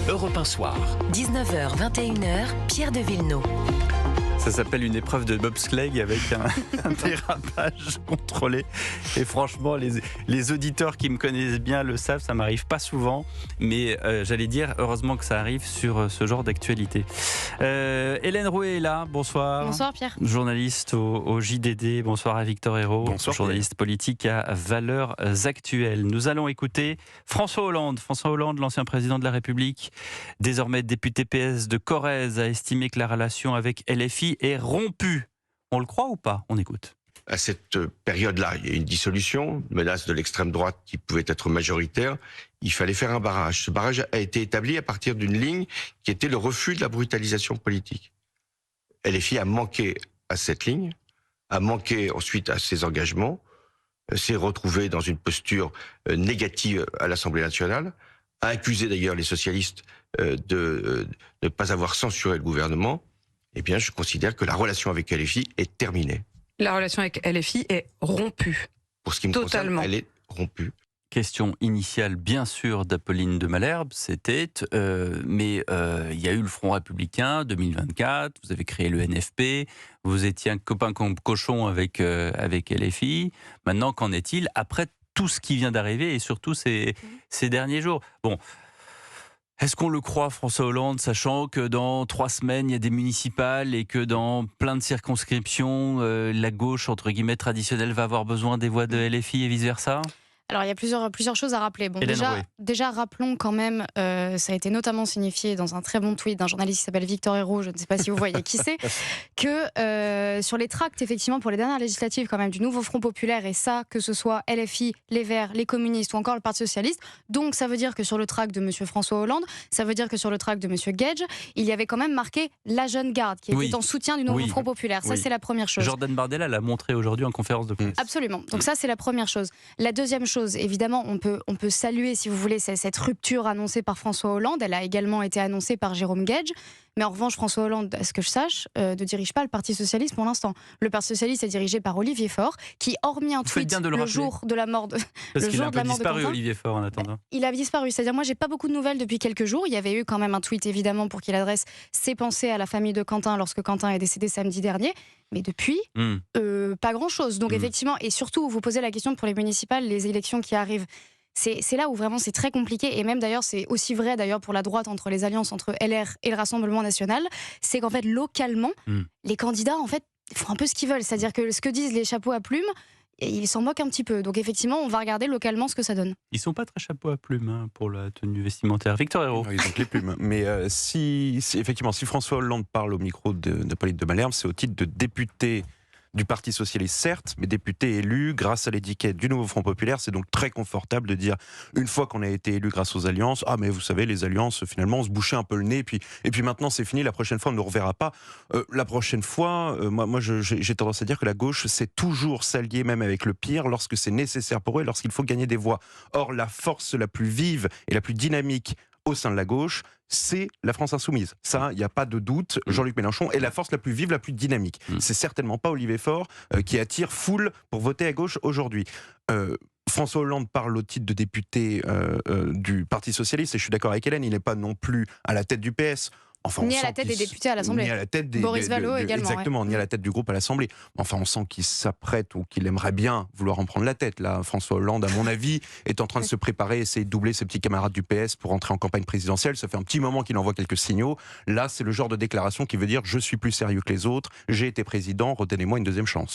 Europe 1 Soir. 19h, 21h, Pierre de Villeneuve. Ça s'appelle une épreuve de bobsleigh avec un dérapage contrôlé. Et franchement, les auditeurs qui me connaissent bien le savent, ça m'arrive pas souvent. Mais j'allais dire, heureusement que ça arrive sur ce genre d'actualité. Hélène Rouet est là, bonsoir. Bonsoir Pierre. Journaliste au JDD, bonsoir à Victor Hérault. Bonsoir, journaliste politique à Valeurs Actuelles. Nous allons écouter François Hollande. François Hollande, l'ancien président de la République, désormais député PS de Corrèze, a estimé que la relation avec LFI est rompue. On le croit ou pas? On écoute. À cette période-là, il y a une dissolution, une menace de l'extrême droite qui pouvait être majoritaire. Il fallait faire un barrage. Ce barrage a été établi à partir d'une ligne qui était le refus de la brutalisation politique. LFI a manqué à cette ligne, a manqué ensuite à ses engagements, s'est retrouvé dans une posture négative à l'Assemblée nationale, a accusé d'ailleurs les socialistes de ne pas avoir censuré le gouvernement. Eh bien, je considère que la relation avec LFI est terminée. La relation avec LFI est rompue. Pour ce qui me Totalement. concerne, elle est rompue. Question initiale, bien sûr, d'Apolline de Malherbe, c'était mais il y a eu le Front républicain 2024, vous avez créé le NFP, vous étiez un copain cochon avec LFI. Maintenant, qu'en est-il après tout ce qui vient d'arriver et surtout ces derniers jours? Bon. Est-ce qu'on le croit, François Hollande, sachant que dans 3 semaines, il y a des municipales et que dans plein de circonscriptions, la gauche, entre guillemets, traditionnelle va avoir besoin des voix de LFI et vice-versa? Alors il y a plusieurs choses à rappeler. Bon, Hélène Rouet. déjà rappelons quand même, ça a été notamment signifié dans un très bon tweet d'un journaliste qui s'appelle Victor Hérault, je ne sais pas si vous voyez qui c'est, que sur les tracts, effectivement, pour les dernières législatives quand même du nouveau Front Populaire, et ça, que ce soit LFI, les Verts, les communistes ou encore le Parti Socialiste, donc ça veut dire que sur le tract de M. François Hollande, ça veut dire que sur le tract de M. Gage, il y avait quand même marqué la jeune garde, qui était en soutien du nouveau Front Populaire. Ça, c'est la première chose. Jordan Bardella l'a montré aujourd'hui en conférence de presse. Absolument. Donc ça, c'est la première chose. La deuxième chose, évidemment, on peut saluer, si vous voulez, cette rupture annoncée par François Hollande. Elle a également été annoncée par Jérôme Gage. Mais en revanche, François Hollande, à ce que je sache, ne dirige pas le Parti Socialiste pour l'instant. Le Parti Socialiste est dirigé par Olivier Faure, qui, hormis un tweet le jour de la mort de Parce qu'il a un peu disparu, Quentin, Olivier Faure, en attendant. il a disparu. C'est-à-dire, moi, j'ai pas beaucoup de nouvelles depuis quelques jours. Il y avait eu quand même un tweet, évidemment, pour qu'il adresse ses pensées à la famille de Quentin lorsque Quentin est décédé samedi dernier. Mais depuis, pas grand-chose. Donc, effectivement, et surtout, vous posez la question pour les municipales, les élections qui arrivent. C'est là où vraiment c'est très compliqué, et même d'ailleurs c'est aussi vrai d'ailleurs pour la droite, entre les alliances entre LR et le Rassemblement National, c'est qu'en fait localement, les candidats en fait font un peu ce qu'ils veulent, c'est-à-dire que ce que disent les chapeaux à plumes, ils s'en moquent un petit peu. Donc effectivement, on va regarder localement ce que ça donne. Ils sont pas très chapeaux à plumes pour la tenue vestimentaire. Victor Hérault. Ils ont que les plumes. Mais effectivement, si François Hollande parle au micro d'Apolline de Malherbe, c'est au titre de député du Parti Socialiste, certes, mais député élu grâce à l'étiquette du nouveau Front Populaire. C'est donc très confortable de dire, une fois qu'on a été élu grâce aux alliances, ah mais vous savez, les alliances, finalement, on se bouchait un peu le nez, et puis maintenant c'est fini, la prochaine fois on ne nous reverra pas. La prochaine fois, moi j'ai tendance à dire que la gauche sait toujours s'allier même avec le pire lorsque c'est nécessaire pour eux, lorsqu'il faut gagner des voix. Or, la force la plus vive et la plus dynamique au sein de la gauche, c'est la France Insoumise. Ça, il n'y a pas de doute. Jean-Luc Mélenchon est la force la plus vive, la plus dynamique. C'est certainement pas Olivier Faure qui attire foule pour voter à gauche aujourd'hui. François Hollande parle au titre de député du Parti Socialiste, et je suis d'accord avec Hélène, il n'est pas non plus à la tête du PS. Enfin, ni à la tête des députés à l'Assemblée. Ni à la tête des Boris Vallaud également. Exactement, ni à la tête du groupe à l'Assemblée. Enfin, on sent qu'il s'apprête ou qu'il aimerait bien vouloir en prendre la tête. Là, François Hollande, à mon avis, est en train de se préparer, essayer de doubler ses petits camarades du PS pour entrer en campagne présidentielle. Ça fait un petit moment qu'il envoie quelques signaux. Là, c'est le genre de déclaration qui veut dire « je suis plus sérieux que les autres, j'ai été président, redonnez-moi une deuxième chance ».